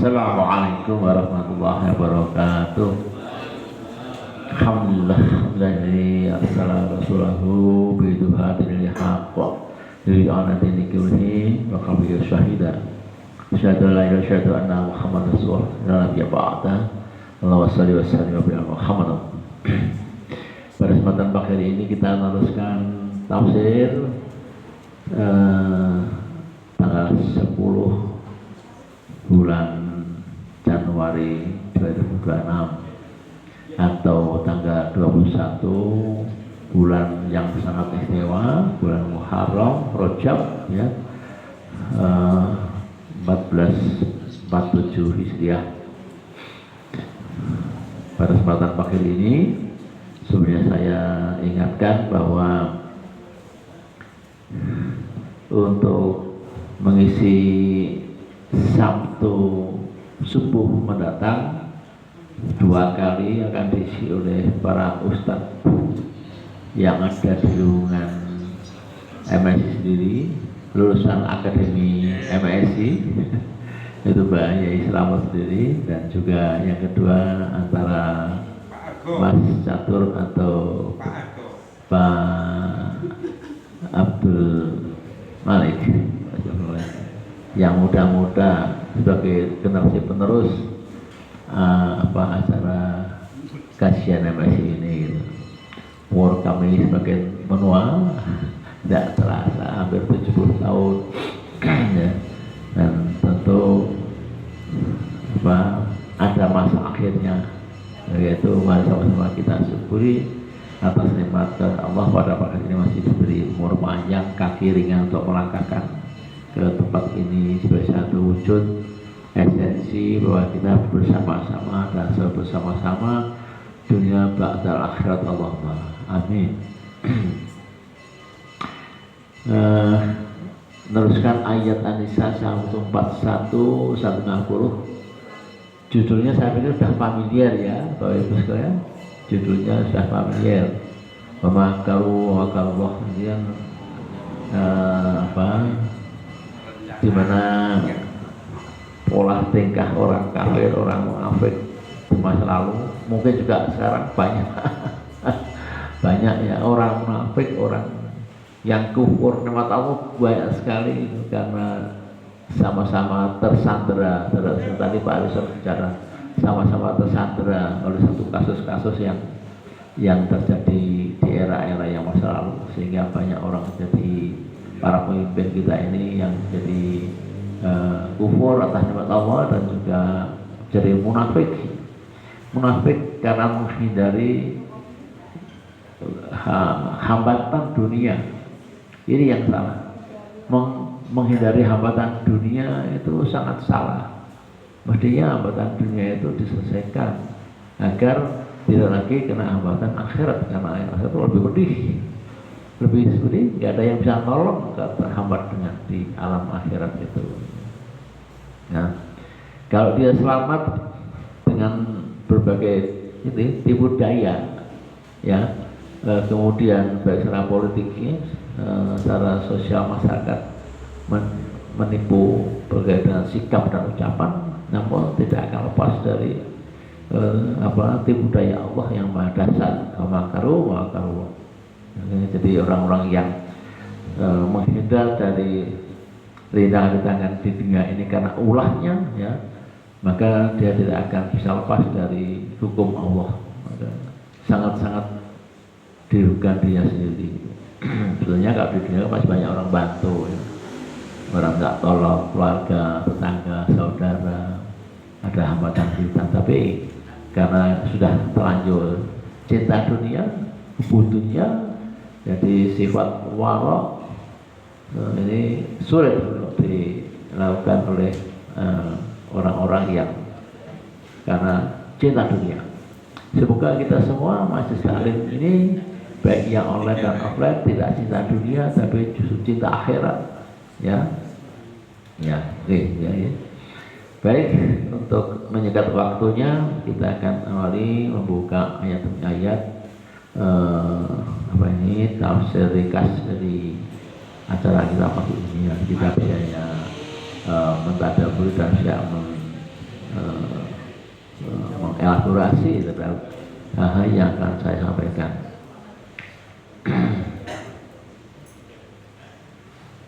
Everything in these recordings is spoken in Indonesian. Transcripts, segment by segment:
Assalamualaikum warahmatullahi wabarakatuh. Alhamdulillah assalamu rasulahu biduhadil haqq li anadini kulhi wa qabiyu syahida syahadu la ilaha syahadu anna muhammad rasulullah nabiyya ba'da Allahumma shalli wa sallim wa barik Muhammad. Pada kesempatan pagi hari ini kita meneruskan tafsir tanggal 10 bulan Januari 2026 atau tanggal 21 bulan yang sangat istimewa, bulan Muharram Rajab ya, 1447 Hijriah. Pada kesempatan pagi ini sebenarnya saya ingatkan bahwa untuk mengisi Sabtu subuh mendatang 2 kali akan diisi oleh para ustadz yang ada di lingkungan MSI sendiri, lulusan akademi MSI itu Mbak Yai Selamat sendiri, dan juga yang kedua antara Mas Catur atau Pak Abdul Malik yang muda-muda sebagai generasi penerus acara kajian MSI ini gitu. Umur kami sebagai menua tidak terasa hampir 70 tahun ya. Dan tentu ada masa akhirnya, yaitu mari sama-sama kita syukuri atas nikmat Allah pada pagi ini masih diberi umur panjang, kaki ringan untuk melangkahkan ke tempat ini sebagai satu wujud esensi bahwa kita bersama-sama dan selalu bersama-sama dunia ba'dal akhirat. Allahumma amin. Meneruskan ayat An-Nisa 141 150. Judulnya saya pikir sudah familiar ya Bapak Ibu sekalian, judulnya sudah familiar. Pemakaru wakallah, kemudian di mana pola tingkah orang kafir, orang munafik di masa lalu, mungkin juga sekarang banyak banyak ya orang munafik, orang yang kufur nikmat Allah banyak sekali itu, karena sama-sama tersandera. Tadi Pak Aris bicara sama-sama tersandera oleh satu kasus-kasus yang terjadi di era-era yang masa lalu, sehingga banyak orang jadi para pemimpin kita ini yang jadi kufur atas nikmat Allah dan juga jadi munafik karena menghindari hambatan dunia. Ini yang salah. Menghindari hambatan dunia itu sangat salah. Mestinya hambatan dunia itu diselesaikan agar tidak lagi kena hambatan akhirat, karena akhirat itu lebih pedih, nggak ada yang bisa nolong terhambat dengan di alam akhirat itu. Nah, kalau dia selamat dengan berbagai tipu daya, ya, kemudian baik secara politiknya, secara sosial masyarakat menipu berkaitan dengan sikap dan ucapan, namun tidak akan lepas dari tipu daya Allah yang maha dasar. Makaru. Jadi orang-orang yang menghindar dari rintangan-rintangan di dunia ini karena ulahnya, ya, maka dia tidak akan bisa lepas dari hukum Allah. Sangat-sangat dirugikan dia sendiri. Sebetulnya kalau di dunia masih banyak orang bantu, ya. Orang tak tolong keluarga, tetangga, saudara, ada hambatan kita, tapi karena sudah terlanjur cinta dunia, butuhnya, jadi sifat wara ini sulit untuk dilakukan oleh orang-orang yang karena cinta dunia. Semoga kita semua masih saling ini, baik yang online dan offline, tidak cinta dunia tapi justru cinta akhirat, ya. Baik, untuk menyekat waktunya kita akan awali membuka ayat demi ayat tafsir ringkas dari acara kita pagi ini, yang kita biaya mentadaburi dan siap kolaborasi terhadap hal yang akan saya sampaikan.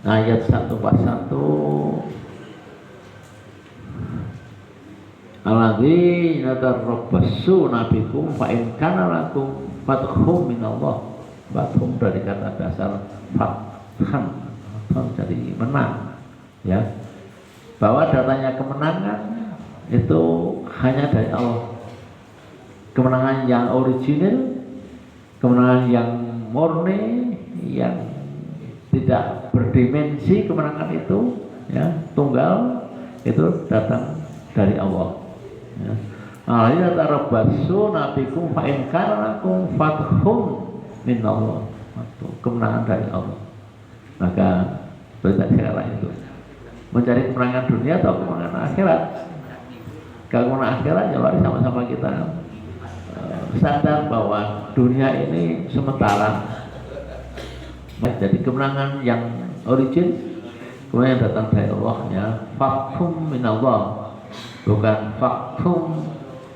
Ayat 141 Alladzi natarabbasu nabikum fa in kana lakum fathum minallah. Fathum dari kata dasar fathan, jadi menang, ya. Bahwa datanya kemenangan itu hanya dari Allah. Kemenangan yang original, kemenangan yang murni, yang tidak berdimensi, kemenangan itu ya tunggal, itu datang dari Allah, ya. Alladzi tarabbasu nabikum fa in kana lakum fathum minallah. Kemenangan dari Allah. Maka berita sekarang itu mencari kemenangan dunia atau kemenangan akhirat. Kalau kemenangan akhirat ya mari sama-sama kita sadar bahwa dunia ini sementara. Jadi kemenangan yang origin, kemenangan yang datang dari Allah, ya. Fathum minallah, bukan fathum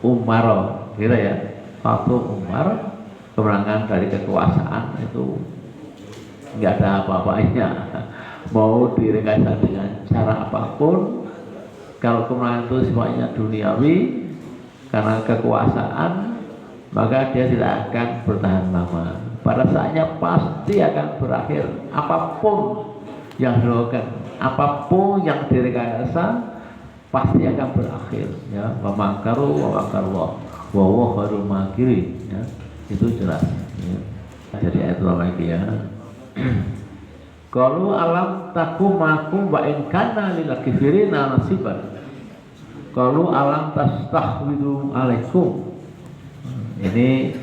umaro, gitu ya. Fathum umar, kemenangan dari kekuasaan itu nggak ada apa-apanya. Mau direkayasa dengan cara apapun, kalau kemenangan itu sifatnya duniawi karena kekuasaan, maka dia tidak akan bertahan lama. Pada saatnya pasti akan berakhir. Apapun yang dilakukan, apapun yang direkayasa, pasti akan berakhir, ya. Wa makaru wa makarullah wa huwa khairul makirin, ya. Itu jelas, ya. Jadi ayat lagi, ya. Qalu alam takum makum wa in kana lil kafirina nasiban. Qalu alam tastahwidu alaikum. Ini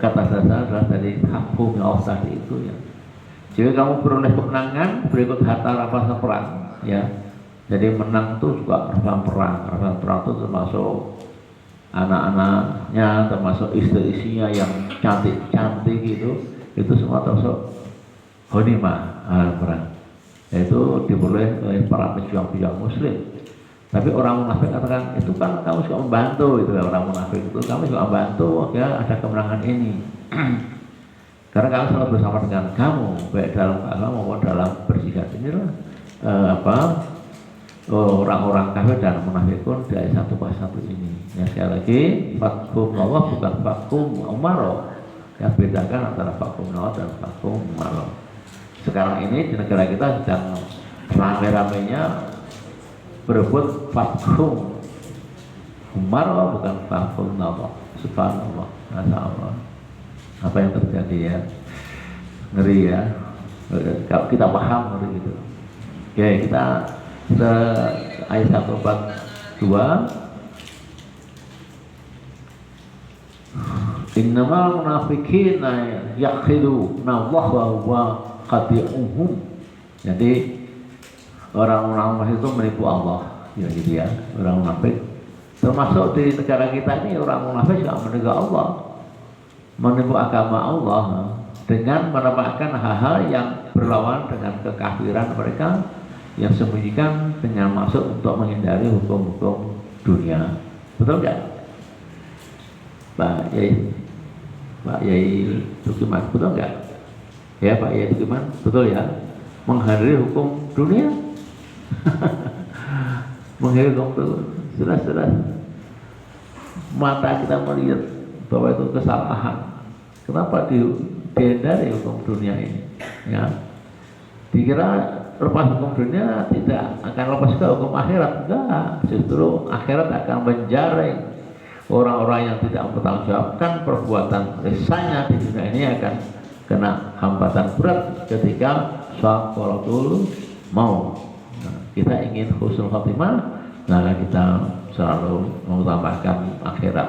kata dasar adalah dari hakum Allah tadi itu, ya. Jika kamu beroleh kemenangan berikut harta rampasan perang, ya. Jadi menang itu juga rampasan perang itu termasuk anak-anaknya, termasuk istri-istrinya yang cantik-cantik itu semua termasuk ghanimah perang. Yaitu diperoleh oleh para pejuang-pejuang muslim. Tapi orang munafik katakan, itu kan kamu suka membantu, itu ya, orang munafik itu kamu suka membantu, ya ada kemenangan ini. Karena kamu selalu bersama dengan kamu, baik dalam agama maupun dalam berjihad. Inilah orang-orang kafir dan munafik pun dari satu persatu ini. Ya, sekali lagi, fakum Allah bukan fakum umaro. Ya, bedakan antara fakum Allah dan fakum umaro. Sekarang ini di negara kita sedang rame-ramenya berebut fathum umar, bukan fathum Allah. Subhanallah, masya Allah. Apa yang terjadi, ya, ngeri, ya. Kalau kita paham ngeri gitu. Oke, kita ke ayat 142. Innamal munafiqina yakhiduna Allah wa huwa qadi'uhum. Jadi orang munafik itu menipu Allah, ya, gitu, ya. Orang munafik termasuk di negara kita ini, orang munafik juga menipu Allah, menipu agama Allah dengan menampakkan hal-hal yang berlawan dengan kekafiran mereka, yang sembunyikan dengan maksud untuk menghindari hukum-hukum dunia. Betul nggak, Pak Yai Tukiman? Betul nggak, ya Pak Yai Tukiman? Betul, ya, menghindari hukum dunia. Menghitung itu jelas-jelas mata kita melihat bahwa itu kesalahan. Kenapa dihindari hukum dunia ini, ya? Dikira lepas hukum dunia tidak akan lepas ke hukum akhirat. Enggak, justru akhirat akan menjaring orang-orang yang tidak mempertanggungjawabkan perbuatan lesanya di dunia ini, akan kena hambatan berat ketika syaqalatul maut. Kita ingin husnul khotimah, maka kita selalu mengutamakan akhirat.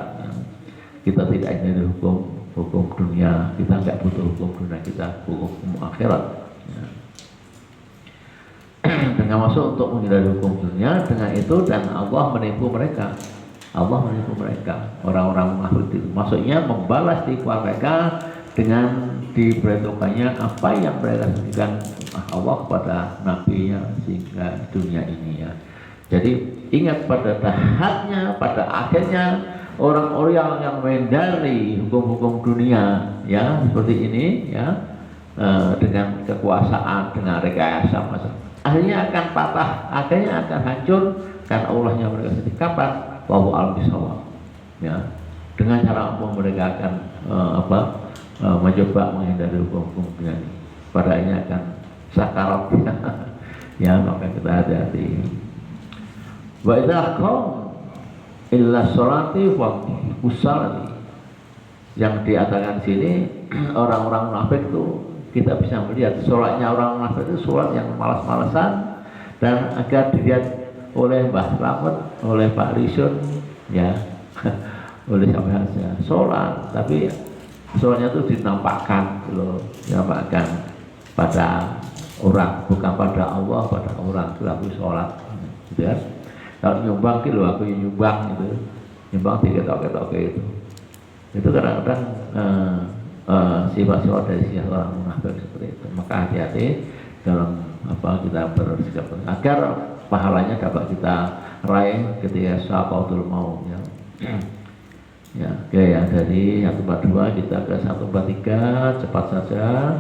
Kita tidak ingin hukum dunia, kita nggak butuh hukum dunia, kita hukum akhirat. Dengan maksud untuk menghindari hukum dunia, dengan itu dan Allah menipu mereka. Allah menipu mereka, orang-orang munafik itu. Maksudnya membalas tipuan mereka dengan diberitahukannya apa yang mereka sembunyikan Allah kepada nabinya, sehingga dunia ini, ya. Jadi ingat pada dahsyatnya, pada akhirnya orang-orang yang menghindari hukum-hukum dunia ya seperti ini ya, dengan kekuasaan, dengan rekayasa masa, akhirnya akan patah, akhirnya akan hancur karena Allahnya mereka sendiri. Kapan? Bahwa al-bisawab ya, dengan cara apa mereka akan mencoba menghindari hukum-hukum dunia ini, pada akhirnya akan sakarat ya, maka kita hati-hati. Wa idza qam illa sholati wa usalati, yang dikatakan sini orang-orang munafik itu kita bisa melihat sholatnya orang munafik itu sholat yang malas-malasan, dan agar dilihat oleh Mbah Slamet, oleh Pak Risun ya oleh siapa saja sholat, tapi sholatnya itu dinampakkan loh, dinampakkan pada orang, bukan pada Allah, pada orang itu aku sholat gitu ya. Kalau nyumbang gitu aku nyumbang gitu, nyumbang diketok-ketok itu kadang-kadang sifat-sifat dari sifat orang munafik seperti itu. Maka hati-hati dalam kita bersikap agar pahalanya dapat kita raih ketika syaqatul maut ya. Ya, oke ya, dari 142 kita ke 143 cepat saja.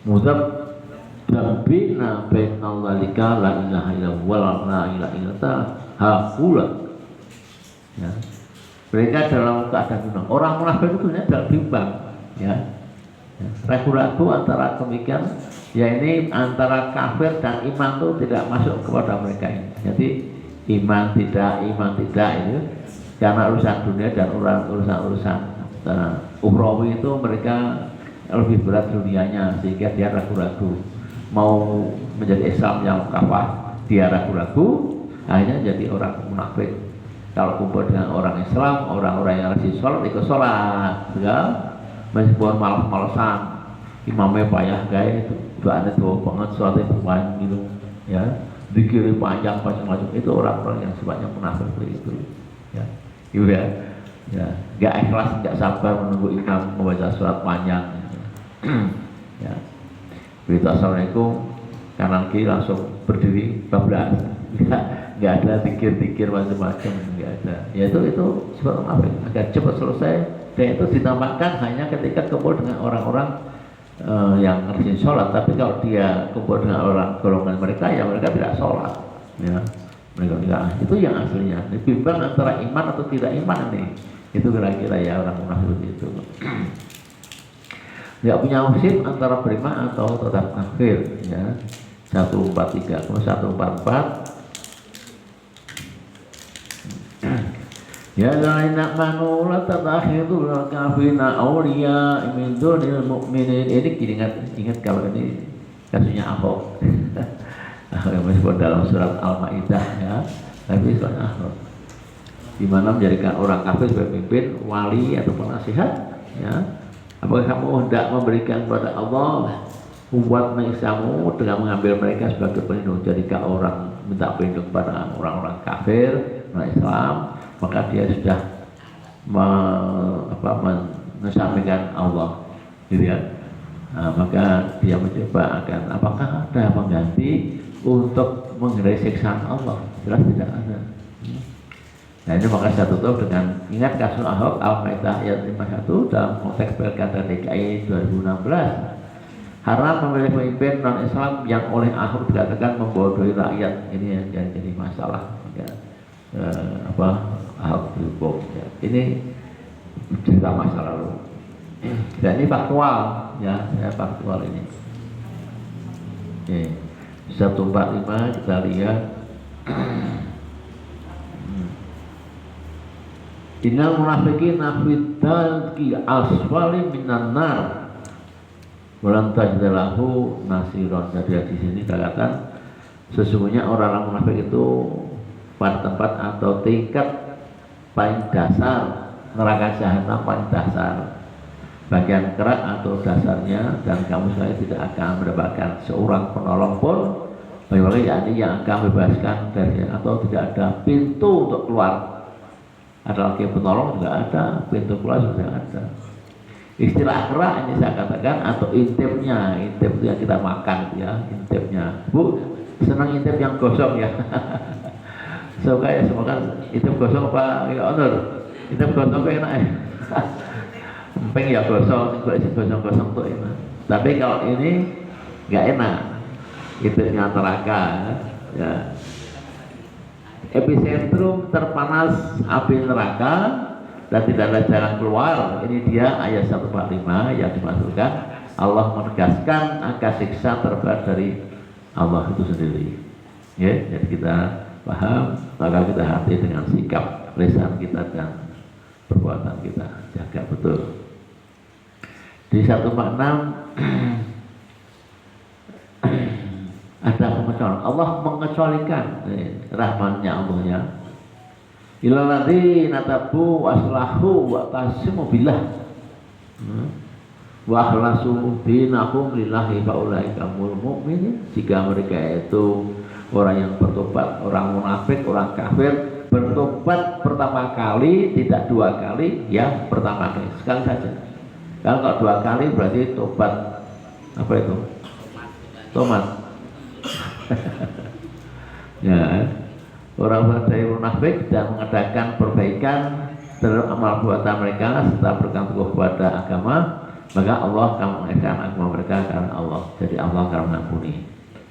Mudab Rabbina bainal dzalika la ilaha illallah la ilaha illallah haula ya. Mereka dalam keadaan bimbang. Orang munafik itu dalam bimbang ya. Ragu-ragu antara demikian ya, ini antara kafir dan iman itu tidak masuk kepada mereka ini. Jadi iman tidak itu karena urusan dunia dan urusan ukhrawi itu mereka lebih berat dunianya, sehingga dia ragu-ragu mau menjadi Islam yang kafah, dia ragu-ragu, akhirnya jadi orang munafik. Kalau kumpul dengan orang Islam, orang-orang yang rajin sholat, ikut sholat ya, meskipun malas-malasan, imamnya payah guys, itu ada tuh banget sholatnya berbanyak gitu ya, dikiri panjang macam-macam, itu orang-orang yang sifatnya munafik seperti itu ya, gitu ya, nggak ikhlas, nggak sabar menunggu imam membaca surat panjang ya. Berita assalamualaikum, kanan kiri langsung berdiri bablas, nggak ada pikir-pikir macam-macam, nggak ada ya, itu sifat munafik. Agar cepat selesai, dan itu ditambahkan hanya ketika kumpul dengan orang-orang yang rajin sholat. Tapi kalau dia kumpul dengan orang golongan mereka, ya mereka tidak sholat ya, mereka enggak. Itu yang aslinya bimbang antara iman atau tidak iman nih, itu kira-kira ya orang munafik itu. Tidak punya musim antara beriman atau tetap kafir ya. 143 ke 144 ya laina manu la tatakhidul kafirina awliya min dunil mu'minin. Ini ingat kalau ini kasusnya Ahok yang disebut dalam surat Al-Maidah ya, tapi surat Ahok di mana menjadikan orang kafir sebagai pemimpin, wali atau penasihat ya. Apakah kamu hendak memberikan kepada Allah umat mengisamu dengan mengambil mereka sebagai pelindung? Jika orang minta pelindung kepada orang-orang kafir, orang Islam, maka dia sudah mengesampingkan Allah, gitu ya. Maka dia mencoba akan apakah ada pengganti untuk menghindari siksaan Allah? Jelas tidak ada. Nah ini maka saya tutup dengan ingat kasus Ahok Al-Maidah ayat 51 dalam konteks Pilkada DKI 2016. Haram memilih pemimpin non-Islam yang oleh Ahok dikatakan membodohi rakyat. Ini yang jadi masalah ya. Ahok dihukum ya. Ini cerita masa lalu. Dan ini faktual ya, faktual ini. Oke. 145 kita lihat. Innal munafiqina fi dalki asfali minan nar walan tajdalahu nasiron. Jadi di sini dikatakan sesungguhnya orang-orang munafik itu pada tempat atau tingkat paling dasar neraka jahanam, paling dasar bagian kerak atau dasarnya, dan kamu sekali tidak akan mendapatkan seorang penolong pun bagi yakni yang akan membebaskan dari, atau tidak ada pintu untuk keluar. Ada lagi penolong juga ada, pintu keluar juga ada. Istilah kerak ini saya katakan atau intipnya, intip itu yang kita makan ya, intipnya. Bu, senang intip yang gosong ya. Suka ya semua kan intip gosong apa ya honor. Intip gosong kok enak ya. Empeng ya gosong, kok gosong-gosong tuh enak. Tapi kalau ini nggak enak. Intipnya neraka ya. Epicentrum terpanas api neraka dan tidak ada jalan keluar. Ini dia ayat 145 yang dimasukkan. Allah menegaskan akan siksa terberat dari Allah itu sendiri. Ya, jadi kita paham, maka kita hati dengan sikap lisan kita dan perbuatan kita, jaga betul. Di 146 ada pengecualian. Allah mengecualikan rahmannya Allahnya. Ilal ladzina tabu waslahu wa tasimu billah wa akhlasu dinahum lillahi fa ulaika humul mu'minin. Jika mereka itu orang yang bertobat, orang munafik, orang kafir, bertobat pertama kali, tidak dua kali, ya pertama kali, sekali saja. Kalau dua kali berarti tobat apa itu? Tomat. Ya, orang dari munafik dan mengadakan perbaikan terhadap amal perbuatan mereka serta berpegang teguh kepada agama, maka Allah akan mengesahkan agama mereka karena Allah. Jadi Allah akan mengampuni.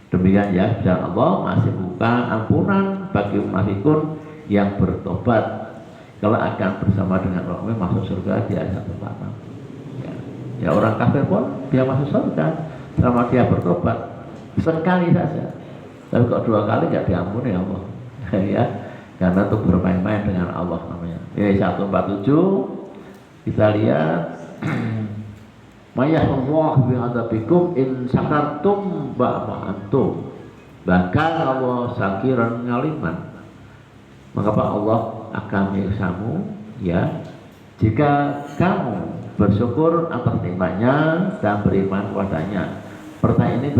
Demikian ya, dan Allah masih buka ampunan bagi munafikun yang bertobat. Kalau akan bersama dengan orang mukmin masuk surga di ayat 146. Ya, orang kafir pun dia masuk surga selama dia bertobat sekali saja. Tapi kok dua kali nggak diampuni Allah. Ya, karena itu bermain-main dengan Allah namanya. Ya 147 kita lihat mayahullah bi'adabikum in syakartum ba'ma antum bahkan Allah syakiran ngaliman. Maka Allah akan menyiksamu ya jika kamu bersyukur atas nikmatnya dan beriman kepadanya. Pertanyaan ini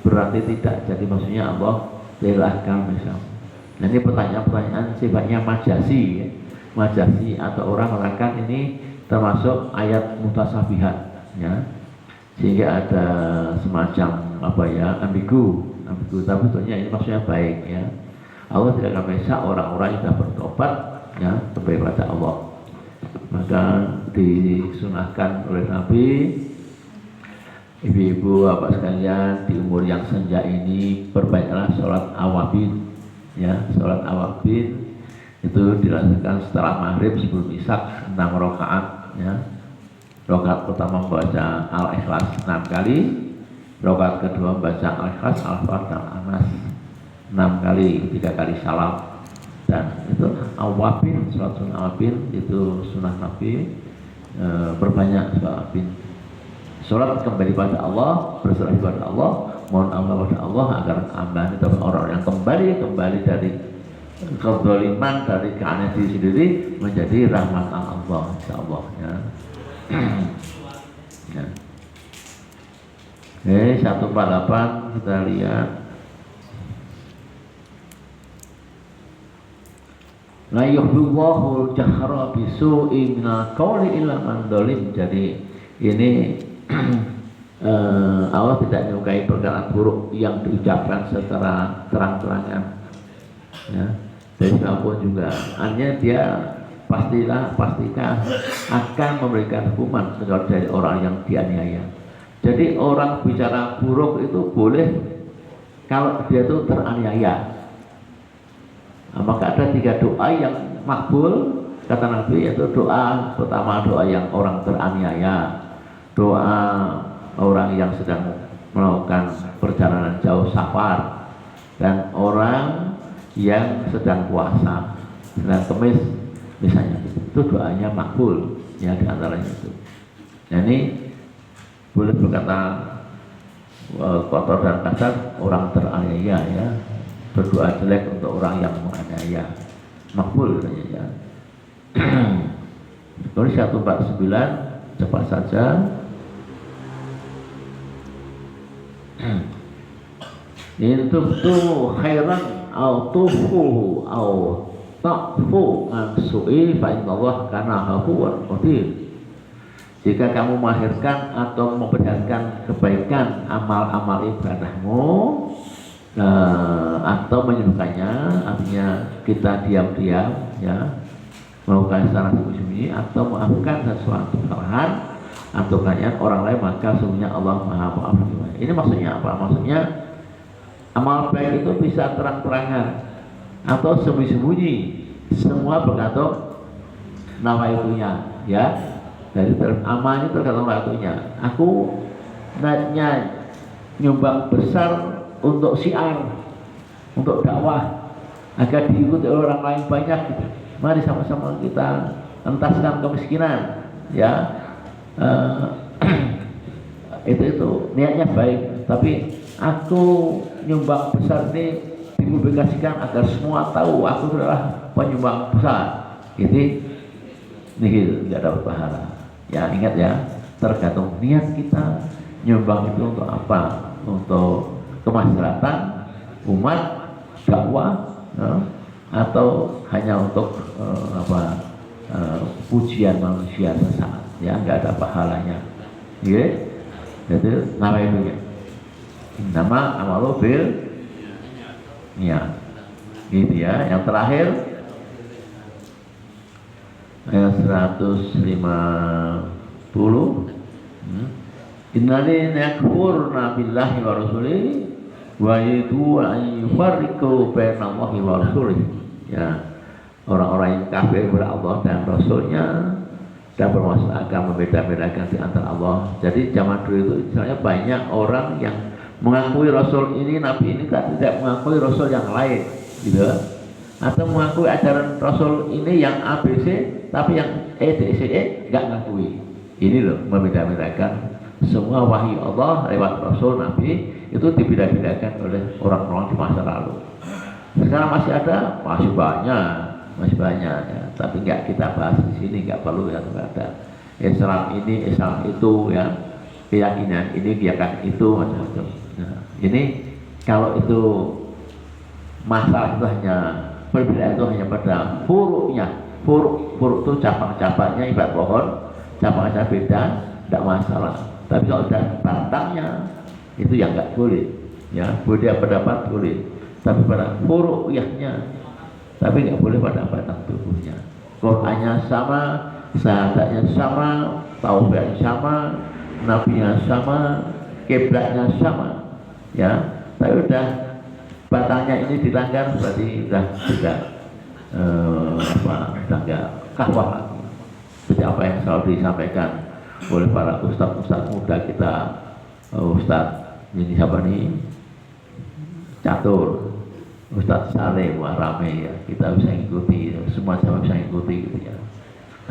berarti tidak, jadi maksudnya Allah tidak akan menyiksamu. Nah ini pertanyaan-pertanyaan sifatnya majasi ya. Majasi atau orang mengatakan ini termasuk ayat mutasabihat ya, sehingga ada semacam apa ya ambigu, tapi sebetulnya ini maksudnya baik ya. Allah tidak akan menyiksa orang-orang yang sudah bertobat ya kembali kepada Allah. Maka disunahkan oleh Nabi, ibu-ibu bapak sekalian di umur yang senja ini perbaiklah sholat awabin ya. Sholat awabin itu dilaksanakan setelah maghrib sebelum isyak 6 rakaat ya. Rakaat pertama membaca Al-Ikhlas 6 kali, rakaat kedua membaca Al-Ikhlas, Al-Fatihah dan Anas 6 kali, 3 kali salam. Dan itu awabin, sholat sunnah awabin itu sunnah Nabi. Berbanyak sholat awabin, sholat kembali pada Allah, berserah kepada Allah, mohon ampun kepada Allah agar aman itu orang yang kembali dari kezaliman, dari keanehan diri sendiri menjadi rahmatan Allah insyaallah ya. Ya. 148 kita lihat. La yuhibbul jahra bisu'i minal qawli illa man dhalim. Jadi ini Allah tidak menyukai perkataan buruk yang diucapkan secara terang-terangan ya. Dan siapapun juga hanya dia pastikan akan memberikan hukuman kalau dari orang yang dianiaya. Jadi orang bicara buruk itu boleh kalau dia itu teraniaya. Nah, maka ada 3 doa yang makbul kata Nabi, yaitu doa pertama doa yang orang teraniaya, doa orang yang sedang melakukan perjalanan jauh safar, dan orang yang sedang puasa, sedang kemis misalnya, itu doanya makbul ya di antaranya itu. Nah ini boleh berkata kotor dan kasar orang teraniaya ya, berdoa jelek untuk orang yang menganiaya, makbul ya. Kemudian 149 cepat saja. In tubtu khairan au tufuhu au ta'fu an su'i fa innallaha kana ghafuran qadir. Jika kamu melahirkan atau memperlihatkan kebaikan amal-amal ibadahmu, atau menyembuhkannya, artinya kita diam-diam ya melakukan secara sembunyi atau melakukan sesuatu kesalahan atau kalian orang lain, maka sesungguhnya Allah Maha Pengampun. Ini maksudnya apa? Maksudnya amal baik itu bisa terang-terangan atau sembunyi-sembunyi, semua bergantung nawaitunya ya. Jadi amalnya tergantung nawaitunya. Aku niatnya nyumbang besar untuk syiar, untuk dakwah agar diikuti oleh orang lain banyak gitu. Mari sama-sama kita entaskan kemiskinan ya. Itu niatnya baik, tapi aku nyumbang besar ini dipublikasikan agar semua tahu aku adalah penyumbang besar. Ini nihil, nggak dapat pahala. Ya ingat ya, tergantung niat kita nyumbang itu untuk apa, untuk kemaslahatan umat, dakwah, atau hanya untuk pujian manusia sesaat, ya nggak ada pahalanya. Ya, jadi nama itu ya. Nama amalu bil niat. Gitu ya. Yang terakhir ayat 150. Innalina yakfurna billahi wa rasulihi wa yuridu an yufarriqu baina Allahi wa rasulihi. Ya, orang-orang yang kafir kepada Allah dan Rasulnya dan bermaksud akan membeda-bedakan di antara Allah. Jadi zaman dulu itu misalnya banyak orang yang mengakui Rasul ini, Nabi ini, tidak mengakui Rasul yang lain, gitu. Atau mengakui ajaran Rasul ini yang ABC, tapi yang EDCE nggak ngakui. Ini loh membeda-bedakan. Semua wahyu Allah lewat Rasul Nabi itu dibeda-bedakan oleh orang-orang di masa lalu. Sekarang masih ada, masih banyak ya. Tapi nggak kita bahas di sini, nggak perlu ya, ada Islam ini, Islam itu ya, keyakinan ini, keyakinan itu, macam-macam. Nah, ini kalau itu masalah itu hanya perbedaan itu hanya pada furuknya. Furuk itu cabang-cabangnya ibarat pohon, cabangnya beda, tidak masalah. Tapi kalau ada batangnya itu yang nggak boleh. Ya, boleh pendapat boleh. Tapi pada furuknya, tapi nggak boleh pada batang tubuhnya. Qurannya sama, syahadatnya sama, taubatnya sama, nabinya sama, kiblatnya sama, ya. Tapi udah batangnya ini dilanggar berarti udah tidak udah nggak kahwah lagi. Seperti apa yang selalu disampaikan oleh para ustadz muda kita, Ustadz ini siapa nih? Catur, Ustadz Saleh Muharrame ya, kita bisa ikuti, semua sama bisa ikuti gitu ya.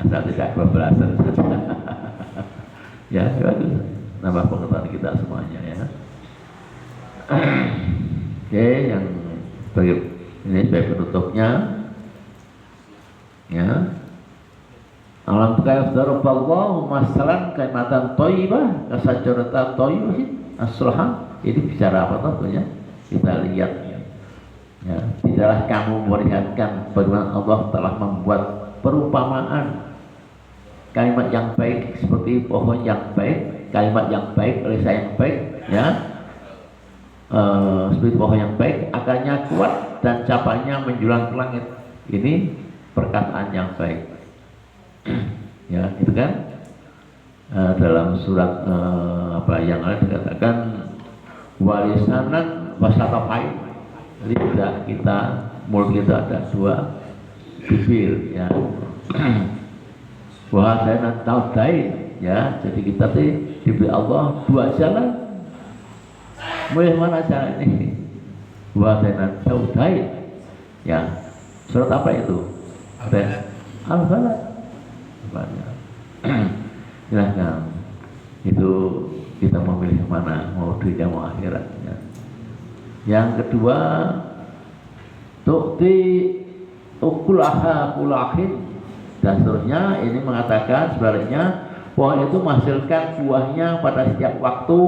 Asal tidak kebablasan saja. Ya, bagus. Nambah pengetahuan kita semuanya ya. Oke, yang ini sebagai penutupnya ya. Alam kaya daraballahu masalan kalimatan thayyibah kasajaratan thayyibatin aslahan. Ini bicara apa tentunya? Kita lihat ya, tidaklah kamu melihatkan bagaimana Allah telah membuat perumpamaan kalimat yang baik seperti pohon yang baik, kalimat yang baik oleh saya yang baik ya, seperti pohon yang baik, akarnya kuat dan cabangnya menjulang ke langit. Ini perkataan yang baik. Ya, itu kan dalam surat apa yang ada dikatakan walisanan wasatafai. Jadi sudah kita mulut kita ada dua bibir ya. Wahadana taudain ya. Jadi kita diberi Allah dua jalan. Mulai mana jalan ini? Wahadana taudain ya. Surat apa itu? Al-Balad. Silahkan itu kita memilih mana, mau dunia mau akhiratnya. Yang kedua, tukti ukulaha kulahin dan seterusnya. Ini mengatakan sebaliknya pohon itu menghasilkan buahnya pada setiap waktu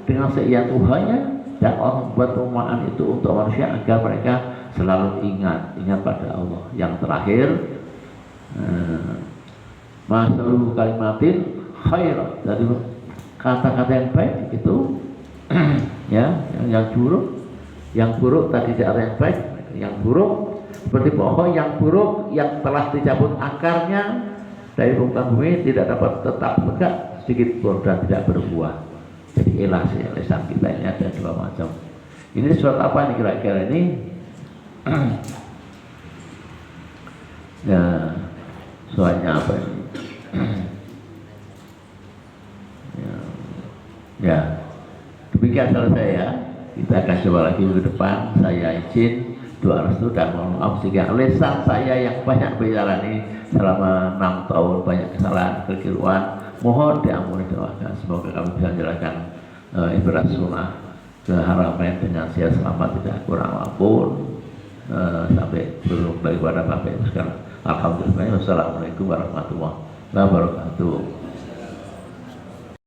dengan seiya Tuhannya, dan Allah membuat perumpamaan itu untuk manusia agar mereka selalu ingat pada Allah. Yang terakhir, masalu kalimatin khair, dari kata-kata yang baik itu ya, yang buruk tadi tidak ada yang baik, yang buruk seperti pohon yang buruk yang telah dicabut akarnya dari permukaan bumi, tidak dapat tetap tegak sedikit pun dan tidak berbuah. Jadi ikhlas ya, lisan kita ini ada dua macam. Ini surat apa ini kira-kira ini? Ya, suratnya apa ini? Ya, demikian selesai ya. Kita akan coba lagi ke depan. Saya izin doa restu dan mohon maaf jika lisan saya yang banyak bicara ini selama 6 tahun banyak kesalahan, kekeliruan, mohon diampuni, doakan semoga kami bisa menjalankan ibarat sunnah ke Haramain dengan sihat selamat, tidak kurang apapun, sampai belum balik pada Bapak Ibu sekarang. Alhamdulillah. Wassalamualaikum warahmatullahi wabarakatuh.